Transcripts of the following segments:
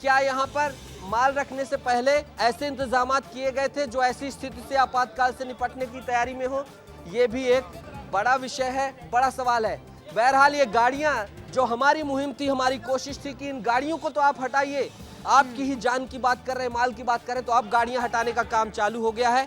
क्या यहाँ पर माल रखने से पहले ऐसे इंतजामात किए गए थे जो ऐसी स्थिति से आपातकाल से निपटने की तैयारी में हो? ये भी एक बड़ा विषय है, बड़ा सवाल है। बहरहाल ये गाड़ियां, जो हमारी मुहिम थी, हमारी कोशिश थी कि इन गाड़ियों को तो आप हटाइए, आपकी ही जान की बात कर रहे हैं, माल की बात कर रहे हैं, तो अब गाड़ियां हटाने का काम चालू हो गया है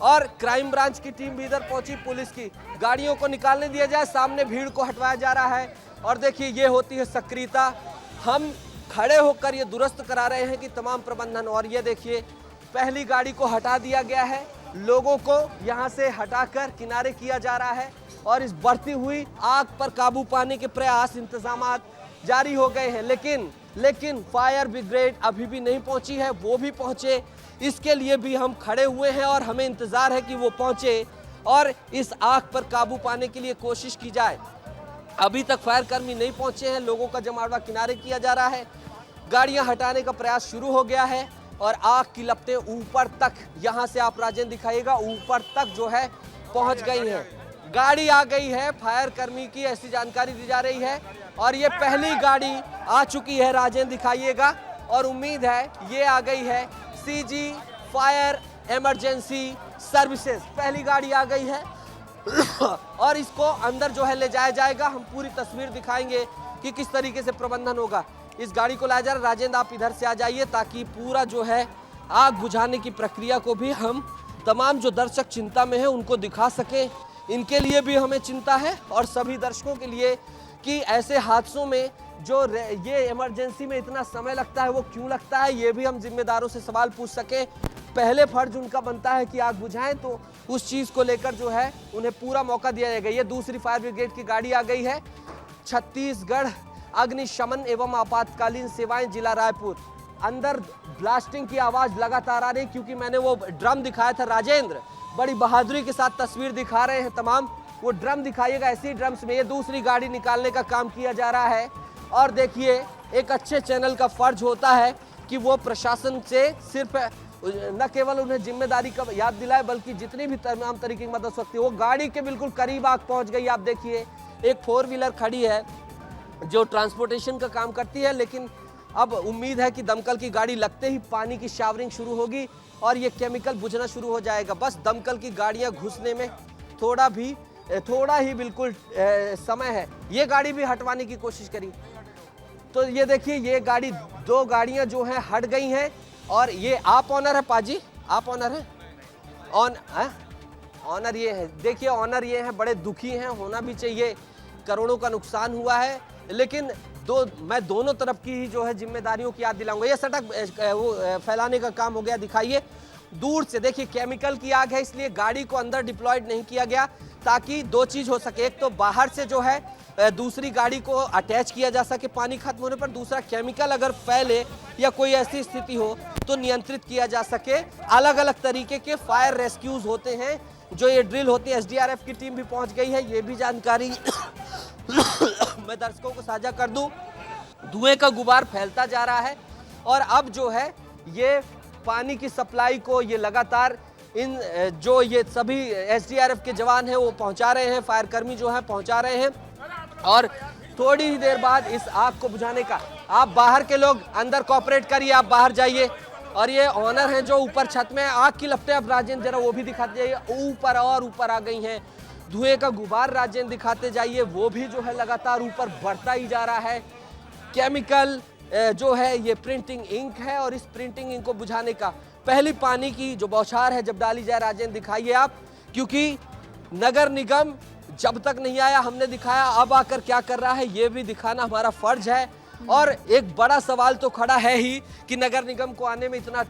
और क्राइम ब्रांच की टीम भी इधर पहुंची, पुलिस की। गाड़ियों को निकालने दिया जाए, सामने भीड़ को हटवाया जा रहा है और देखिए ये होती है सक्रियता। हम खड़े होकर ये दुरुस्त करा रहे हैं कि तमाम प्रबंधन, और ये देखिए पहली गाड़ी को हटा दिया गया है, लोगों को यहाँ से हटाकर किनारे किया जा रहा है और इस बढ़ती हुई आग पर काबू पाने के प्रयास, इंतजामात जारी हो गए हैं। लेकिन फायर ब्रिगेड अभी भी नहीं पहुंची है, वो भी पहुंचे, इसके लिए भी हम खड़े हुए हैं और हमें इंतजार है कि वो पहुंचे और इस आग पर काबू पाने के लिए कोशिश की जाए। अभी तक फायर कर्मी नहीं पहुंचे हैं, लोगों का जमावड़ा किनारे किया जा रहा है, गाड़ियां हटाने का प्रयास शुरू हो गया है और आग की लपटें ऊपर तक, यहां से आप राजेंद्र दिखाइएगा, ऊपर तक जो है पहुंच गई हैं। गाड़ी आ गई है फायर कर्मी की, ऐसी जानकारी दी जा रही है और ये पहली गाड़ी आ चुकी है, राजेंद्र दिखाइएगा, और उम्मीद है ये आ गई है सीजी फायर इमरजेंसी सर्विसेज, पहली गाड़ी आ गई है और इसको अंदर जो है ले जाया जाएगा। हम पूरी तस्वीर दिखाएंगे कि किस तरीके से प्रबंधन होगा। इस गाड़ी को लाया जा रहा है, राजेंद्र आप इधर से आ जाइए ताकि पूरा जो है आग बुझाने की प्रक्रिया को भी हम तमाम जो दर्शक चिंता में है उनको दिखा सके। इनके लिए भी हमें चिंता है और सभी दर्शकों के लिए कि ऐसे हादसों में जो ये इमरजेंसी में इतना समय लगता है वो क्यों लगता है, ये भी हम जिम्मेदारों से सवाल पूछ सके। पहले फर्ज उनका बनता है कि आग बुझाएं, तो उस चीज़ को लेकर जो है उन्हें पूरा मौका दिया जाएगा। ये दूसरी फायर ब्रिगेड की गाड़ी आ गई है, छत्तीसगढ़ अग्निशमन एवं आपातकालीन सेवाएं जिला रायपुर। अंदर ब्लास्टिंग की आवाज लगातार आ रही, क्योंकि मैंने वो ड्रम दिखाया था, राजेंद्र बड़ी बहादुरी के साथ तस्वीर दिखा रहे हैं तमाम, वो ड्रम दिखाइएगा, ऐसी ड्रम्स में ये दूसरी गाड़ी निकालने का काम किया जा रहा है। और देखिए एक अच्छे चैनल का फर्ज होता है कि वो प्रशासन से सिर्फ न केवल उन्हें जिम्मेदारी का याद दिलाए, बल्कि जितनी भी तमाम तरीके की मदद सकती है। वो गाड़ी के बिल्कुल करीब आग पहुंच गई, आप देखिए एक 4 व्हीलर खड़ी है जो ट्रांसपोर्टेशन का काम करती है, लेकिन अब उम्मीद है कि दमकल की गाड़ी लगते ही पानी की शावरिंग शुरू होगी और ये केमिकल बुझना शुरू हो जाएगा। बस दमकल की गाड़ियां घुसने में थोड़ा ही बिल्कुल समय है। ये गाड़ी भी हटवाने की कोशिश करी, तो ये देखिए ये गाड़ी, 2 गाड़ियां जो हैं हट गई हैं और ये आप ऑनर है पाजी, आप ऑनर है, ऑनर ये है, देखिए ऑनर ये है, बड़े दुखी हैं, होना भी चाहिए, करोड़ों का नुकसान हुआ है, लेकिन मैं दोनों तरफ की ही जो है जिम्मेदारियों की याद दिलाऊंगा। ये सड़क वो फैलाने का काम हो गया, दिखाइए दूर से, देखिए केमिकल की आग है, इसलिए गाड़ी को अंदर डिप्लॉयड नहीं किया गया ताकि 2 चीज हो सके, एक तो बाहर से जो है दूसरी गाड़ी को अटैच किया जा सके पानी खत्म होने पर, दूसरा केमिकल अगर फैले या कोई ऐसी स्थिति हो तो नियंत्रित किया जा सके। अलग अलग तरीके के फायर रेस्क्यूज होते हैं जो ये ड्रिल होती है, एसडीआरएफ की टीम भी पहुंच गई है, ये भी जानकारी मैं दर्शकों को साझा कर दूं। धुएं का गुबार फैलता जा रहा है और अब जो है ये पानी की सप्लाई को ये लगातार इन जो ये सभी एसडीआरएफ के जवान हैं वो पहुंचा रहे हैं, फायर कर्मी जो हैं पहुंचा रहे हैं और थोड़ी ही देर बाद इस आग को बुझाने का, आप बाहर के लोग अंदर कोऑपरेट करिए, आप बाहर जाइए। और ये ऑनर हैं जो ऊपर छत में, आग की लपटें अब राजेंद्र जरा वो भी दिखाते जाइए, ऊपर और ऊपर आ गई हैं, धुएं का गुबार राजेंद्र दिखाते जाइए, वो भी जो है लगातार ऊपर बढ़ता ही जा रहा है। केमिकल जो है ये प्रिंटिंग इंक है और इस प्रिंटिंग इंक को बुझाने का पहली पानी की जो बौछार है जब डाली जाए, राजेंद्र दिखाइए आप, क्योंकि नगर निगम जब तक नहीं आया हमने दिखाया, अब आकर क्या कर रहा है ये भी दिखाना हमारा फर्ज है। और एक बड़ा सवाल तो खड़ा है ही कि नगर निगम को आने में इतना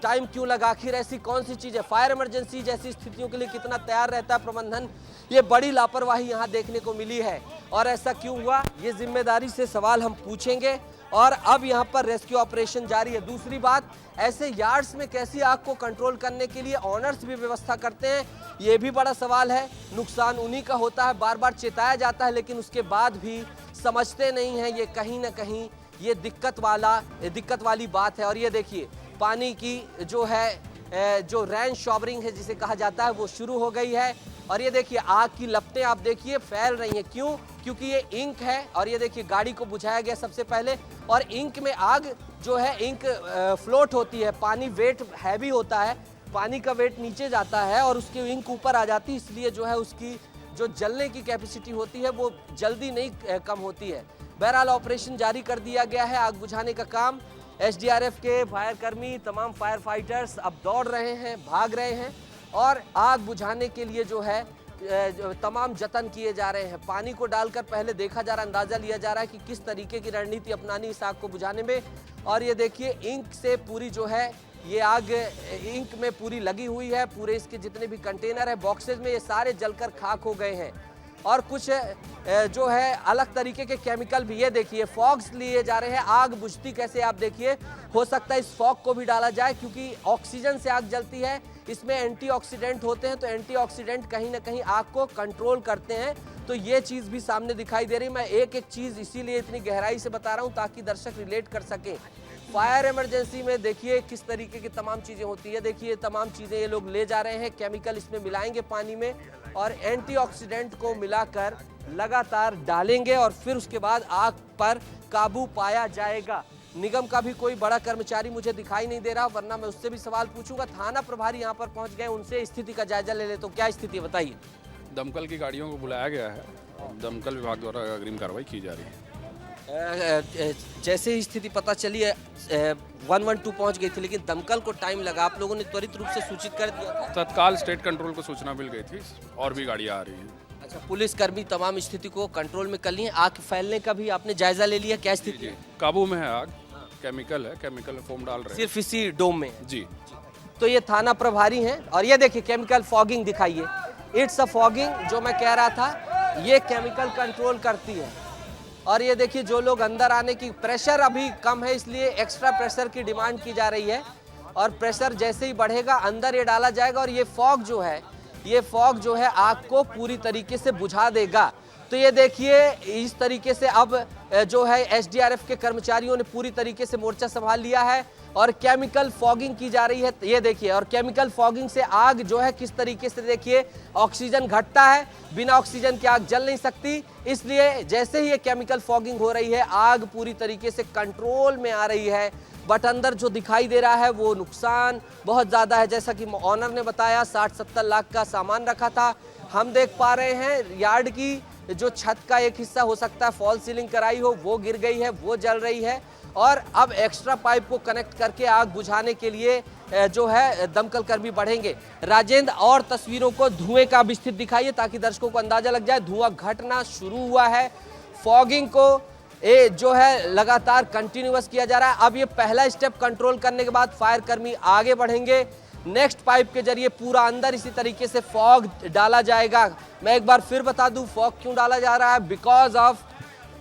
टाइम क्यों लगा, आखिर ऐसी कौन सी चीज़ है, फायर इमरजेंसी जैसी स्थितियों के लिए कितना तैयार रहता है प्रबंधन, ये बड़ी लापरवाही यहाँ देखने को मिली है और ऐसा क्यों हुआ, ये जिम्मेदारी से सवाल हम पूछेंगे। और अब यहाँ पर रेस्क्यू ऑपरेशन जारी है। दूसरी बात, ऐसे यार्ड्स में कैसी आग को कंट्रोल करने के लिए ऑनर्स भी व्यवस्था करते हैं, ये भी बड़ा सवाल है। नुकसान उन्हीं का होता है, बार बार चेताया जाता है, लेकिन उसके बाद भी समझते नहीं हैं, ये कहीं ना कहीं ये दिक्कत वाली बात है। और ये देखिए पानी की जो है जो रेन शॉवरिंग है जिसे कहा जाता है वो शुरू हो गई है और ये देखिए आग की लपटें आप देखिए फैल रही हैं। क्यों? क्योंकि ये इंक है और ये देखिए गाड़ी को बुझाया गया सबसे पहले। और इंक में आग जो है, इंक फ्लोट होती है, पानी वेट हैवी होता है, पानी का वेट नीचे जाता है और उसकी इंक ऊपर आ जाती है, इसलिए जो है उसकी जो जलने की कैपेसिटी होती है वो जल्दी नहीं कम होती है। बहरहाल ऑपरेशन जारी कर दिया गया है। आग बुझाने का काम एसडीआरएफ के फायर कर्मी, तमाम फायर फाइटर्स अब दौड़ रहे हैं, भाग रहे हैं और आग बुझाने के लिए जो है तमाम जतन किए जा रहे हैं। पानी को डालकर पहले देखा जा रहा, अंदाजा लिया जा रहा है कि किस तरीके की रणनीति अपनानी इस आग को बुझाने में। और ये देखिए इंक से पूरी जो है ये आग इंक में पूरी लगी हुई है। पूरे इसके जितने भी कंटेनर है, बॉक्सेस में, ये सारे जलकर खाक हो गए हैं। और कुछ जो है अलग तरीके के केमिकल भी, ये देखिए फॉग्स लिए जा रहे हैं। आग बुझती कैसे आप देखिए, हो सकता है इस फॉग को भी डाला जाए क्योंकि ऑक्सीजन से आग जलती है, इसमें एंटीऑक्सीडेंट होते हैं, तो एंटीऑक्सीडेंट कहीं ना कहीं आग को कंट्रोल करते हैं। तो ये चीज़ भी सामने दिखाई दे रही है। मैं एक एक चीज़ इसीलिए इतनी गहराई से बता रहा हूँ ताकि दर्शक रिलेट कर सकें। फायर इमरजेंसी में देखिए किस तरीके की तमाम चीज़ें होती है। देखिए तमाम चीज़ें ये लोग ले जा रहे हैं, केमिकल इसमें मिलाएंगे पानी में और एंटीऑक्सीडेंट को मिलाकर लगातार डालेंगे और फिर उसके बाद आग पर काबू पाया जाएगा। निगम का भी कोई बड़ा कर्मचारी मुझे दिखाई नहीं दे रहा, वरना मैं उससे भी सवाल पूछूंगा। थाना प्रभारी यहाँ पर पहुँच गए, उनसे स्थिति का जायजा ले ले। तो क्या स्थिति है बताइए। दमकल की गाड़ियों को बुलाया गया है, दमकल विभाग द्वारा अग्रिम कार्रवाई की जा रही है। जैसे ही स्थिति पता चली है 112 पहुंच गई थी, लेकिन दमकल को टाइम लगा। आप लोगों ने त्वरित रूप से सूचित कर दिया था? तत्काल स्टेट कंट्रोल को सूचना मिल गई थी और भी गाड़ियां आ रही हैं। अच्छा, पुलिसकर्मी तमाम स्थिति को कंट्रोल में कर लिए। आग फैलने का भी आपने जायजा ले लिया, क्या स्थिति है? काबू में है आग, केमिकल है, केमिकल फोम डाल रहे हैं सिर्फ इसी डोम में? जी। तो ये थाना प्रभारी हैं और ये देखिए केमिकल फॉगिंग दिखाइए। इट्स अ फॉगिंग, जो मैं कह रहा था, ये केमिकल कंट्रोल करती है। और ये देखिए जो लोग अंदर आने की, प्रेशर अभी कम है इसलिए एक्स्ट्रा प्रेशर की डिमांड की जा रही है और प्रेशर जैसे ही बढ़ेगा अंदर ये डाला जाएगा और ये फॉग जो है, ये फॉग जो है आग को पूरी तरीके से बुझा देगा। तो ये देखिए इस तरीके से अब जो है एसडीआरएफ के कर्मचारियों ने पूरी तरीके से मोर्चा संभाल लिया है और केमिकल फॉगिंग की जा रही है। ये देखिए, और केमिकल फॉगिंग से आग जो है किस तरीके से, देखिए ऑक्सीजन घटता है, बिना ऑक्सीजन के आग जल नहीं सकती, इसलिए जैसे ही ये केमिकल फॉगिंग हो रही है आग पूरी तरीके से कंट्रोल में आ रही है। बट अंदर जो दिखाई दे रहा है वो नुकसान बहुत ज़्यादा है। जैसा कि ऑनर ने बताया 60-70 लाख का सामान रखा था। हम देख पा रहे हैं यार्ड की जो छत का एक हिस्सा हो सकता है फॉल सीलिंग कराई हो, वो गिर गई है, वो जल रही है। और अब एक्स्ट्रा पाइप को कनेक्ट करके आग बुझाने के लिए जो है दमकल कर्मी बढ़ेंगे। राजेंद्र, और तस्वीरों को धुएं का भी स्थिति दिखाइए ताकि दर्शकों को अंदाजा लग जाए। धुआं घटना शुरू हुआ है, फॉगिंग को जो है लगातार कंटिन्यूअस किया जा रहा है। अब ये पहला स्टेप कंट्रोल करने के बाद फायर कर्मी आगे बढ़ेंगे। नेक्स्ट पाइप के जरिए पूरा अंदर इसी तरीके से फॉग डाला जाएगा। मैं एक बार फिर बता दूं फॉग क्यों डाला जा रहा है, बिकॉज ऑफ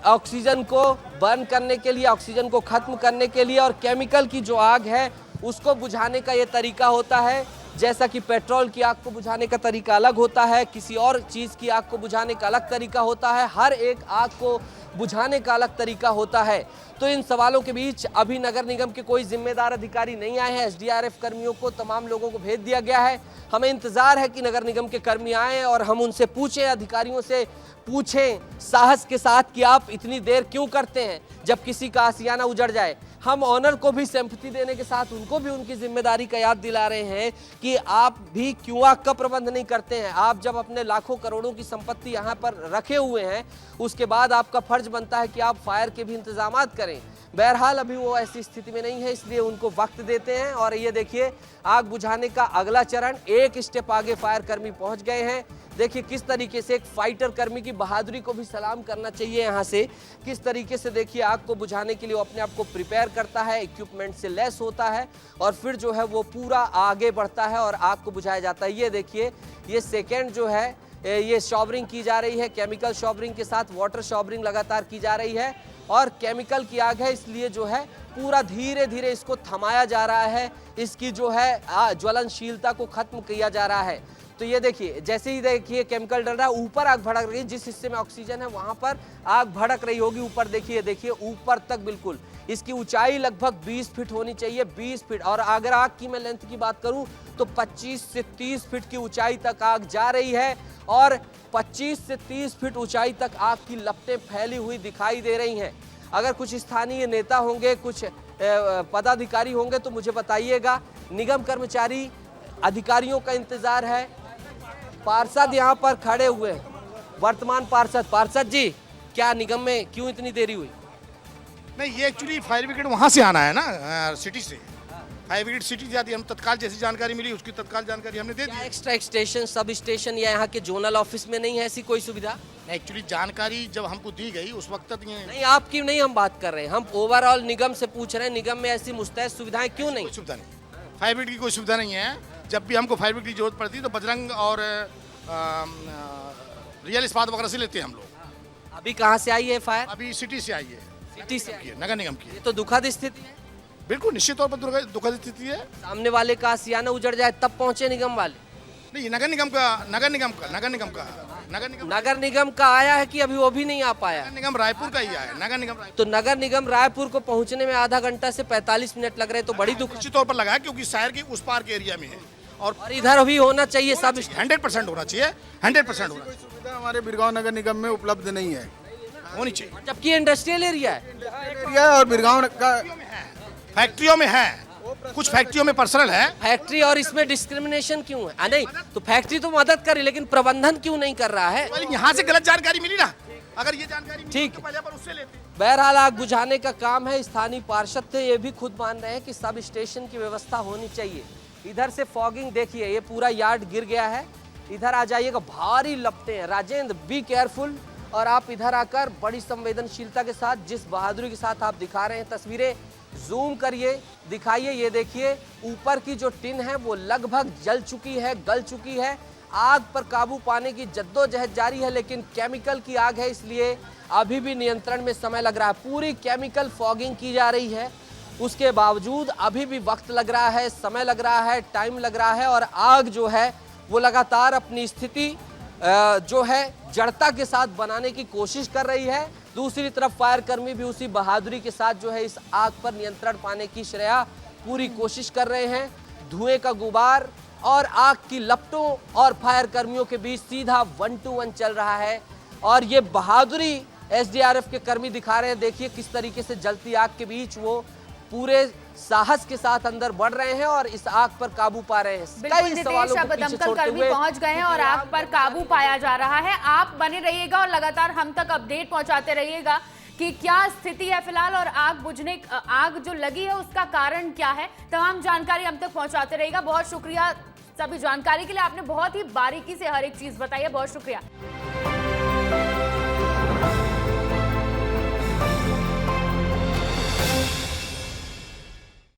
ऑक्सीजन को बर्न करने के लिए, ऑक्सीजन को खत्म करने के लिए। और केमिकल की जो आग है उसको बुझाने का ये तरीका होता है, जैसा कि पेट्रोल की आग को बुझाने का तरीका अलग होता है, किसी और चीज़ की आग को बुझाने का अलग तरीका होता है, हर एक आग को बुझाने का अलग तरीका होता है। तो इन सवालों के बीच अभी नगर निगम के कोई जिम्मेदार अधिकारी नहीं आए हैं। एसडीआरएफ कर्मियों को, तमाम लोगों को भेज दिया गया है। हमें इंतजार है कि नगर निगम के कर्मी आए और हम उनसे पूछें, अधिकारियों से पूछें साहस के साथ कि आप इतनी देर क्यों करते हैं जब किसी का आशियाना उजड़ जाए। हम ऑनर को भी सिंपैथी देने के साथ उनको भी उनकी जिम्मेदारी का याद दिला रहे हैं कि आप भी क्यों आग का प्रबंध नहीं करते हैं। आप जब अपने लाखों करोड़ों की संपत्ति यहाँ पर रखे हुए हैं, उसके बाद आपका फर्ज बनता है कि आप फायर के भी इंतजामात करें। बहरहाल अभी वो ऐसी स्थिति में नहीं है, इसलिए उनको वक्त देते हैं। और ये देखिए आग बुझाने का अगला चरण, एक स्टेप आगे फायर कर्मी पहुंच गए हैं। देखिए किस तरीके से एक फाइटर कर्मी की बहादुरी को भी सलाम करना चाहिए यहाँ से, किस तरीके से देखिए आग को बुझाने के लिए वो अपने आप को प्रिपेयर करता है, इक्विपमेंट से लैस होता है और फिर जो है वो पूरा आगे बढ़ता है और आग को बुझाया जाता है। ये देखिए ये सेकेंड जो है ये शॉवरिंग की जा रही है, केमिकल शॉवरिंग के साथ वाटर शॉवरिंग लगातार की जा रही है। और केमिकल की आग है इसलिए जो है पूरा धीरे धीरे इसको थमाया जा रहा है, इसकी जो है ज्वलनशीलता को खत्म किया जा रहा है। तो ये देखिए, जैसे ही देखिए केमिकल डल रहा है, ऊपर आग भड़क रही है, जिस हिस्से में ऑक्सीजन है वहां पर आग भड़क रही होगी। ऊपर देखिए, देखिए ऊपर तक बिल्कुल। इसकी ऊंचाई लगभग 20 फीट होनी चाहिए, 20 फीट। और अगर आग की मैं लेंथ की बात करूं तो 25 से 30 फीट की ऊंचाई तक आग जा रही है और 25 से 30 फीट ऊंचाई तक आग की लपटें फैली हुई दिखाई दे रही हैं। अगर कुछ स्थानीय नेता होंगे, कुछ पदाधिकारी होंगे तो मुझे बताइएगा। निगम कर्मचारी, अधिकारियों का इंतजार है। पार्षद यहाँ पर खड़े हुए हैं, वर्तमान पार्षद जी, क्या निगम में क्यों इतनी देरी हुई? नहीं, ये एक्चुअली फायर ब्रिगेड वहाँ से आना है ना, सिटी से। फायर ब्रिगेड सिटी जाती है, हम तत्काल जैसी जानकारी मिली उसकी तत्काल जानकारी हमने दे दी। एक्स्ट्रा स्टेशन, सब स्टेशन या यहाँ के जोनल ऑफिस में नहीं है ऐसी कोई सुविधा? एक्चुअली जानकारी जब हमको दी गई उस वक्त तक ये नहीं, आपकी नहीं हम बात कर रहे हैं, हम ओवरऑल निगम से पूछ रहे हैं। निगम में ऐसी मुस्तैद सुविधाएं क्यों नहीं? कोई सुविधा नहीं, फायर ब्रिगेड की कोई सुविधा नहीं है। जब भी हमको फायर ब्रिगेड की जरूरत पड़ती है तो बजरंग और रियल इस्पात वगैरह से लेते हैं हम लोग। अभी कहाँ से आई है फायर? अभी सिटी से आई है, सिटी से आई है। नगर निगम की। ये तो दुखद स्थिति है। बिल्कुल निश्चित तौर पर दुखद स्थिति है। सामने वाले का आशियाना उजड़ जाए तब पहुंचे निगम वाले। नहीं, नगर निगम का आया है कि अभी वो भी नहीं आ पाया? नगर निगम रायपुर का ही आया, नगर निगम रायपुर। तो नगर निगम रायपुर को पहुंचने में आधा घंटा से 45 मिनट लग रहे, तो बड़ी दुख निश्चित तौर पर लगा है, क्योंकि शहर के उस पार के एरिया में है और इधर भी होना चाहिए सब। 100% होना चाहिए, 100% होना चाहिए। सुविधा हमारे बिरगांव नगर निगम में उपलब्ध नहीं है, होनी चाहिए। जबकि इंडस्ट्रियल एरिया है। एरिया और बिरगांव का फैक्ट्रियों में है, कुछ फैक्ट्रियों में पर्सनल है। फैक्ट्री और इसमें डिस्क्रिमिनेशन क्यों है? नहीं तो फैक्ट्री तो मदद करे, लेकिन प्रबंधन क्यों नहीं कर रहा है? यहाँ से गलत जानकारी मिली ना, अगर ये जानकारी मिली ठीक तो पहले पर उससे लेते। बहरहाल आग बुझाने का काम है। स्थानीय पार्षद थे, ये भी खुद मान रहे हैं कि सब स्टेशन की व्यवस्था होनी चाहिए। इधर से फॉगिंग देखिए, ये पूरा यार्ड गिर गया है। इधर आ जाइएगा, भारी लपटें हैं। Rajendra, be careful. और आप इधर आकर बड़ी संवेदनशीलता के साथ, जिस बहादुरी के साथ आप दिखा रहे हैं तस्वीरें, जूम करिए, दिखाइए। ये देखिए, ऊपर की जो टिन है वो लगभग जल चुकी है, गल चुकी है। आग पर काबू पाने की जद्दोजहद जारी है, लेकिन केमिकल की आग है, इसलिए अभी भी नियंत्रण में समय लग रहा है। पूरी केमिकल फॉगिंग की जा रही है, उसके बावजूद अभी भी वक्त लग रहा है, समय लग रहा है, टाइम लग रहा है। और आग जो है वो लगातार अपनी स्थिति जो है जड़ता के साथ बनाने की कोशिश कर रही है। दूसरी तरफ फायर कर्मी भी उसी बहादुरी के साथ जो है इस आग पर नियंत्रण पाने की श्रेया पूरी कोशिश कर रहे हैं। धुएं का गुबार और आग की लपटों और फायर कर्मियों के बीच सीधा 1-to-1 चल रहा है। और ये बहादुरी एसडीआरएफ के कर्मी दिखा रहे हैं। देखिए किस तरीके से जलती आग के बीच वो पूरे साहस के साथ अंदर बढ़ रहे हैं और इस आग पर काबू पा रहे हैं। बिल्कुल नितेश, अब दमकल कर्मी पहुंच गए हैं और आग पर काबू पाया जा रहा है। आप बने रहिएगा और लगातार हम तक अपडेट पहुंचाते रहिएगा कि क्या स्थिति है फिलहाल और आग जो लगी है उसका कारण क्या है। तमाम जानकारी हम तक पहुंचाते रहिएगा। बहुत शुक्रिया सभी जानकारी के लिए, आपने बहुत ही बारीकी से हर एक चीज बताई है, बहुत शुक्रिया।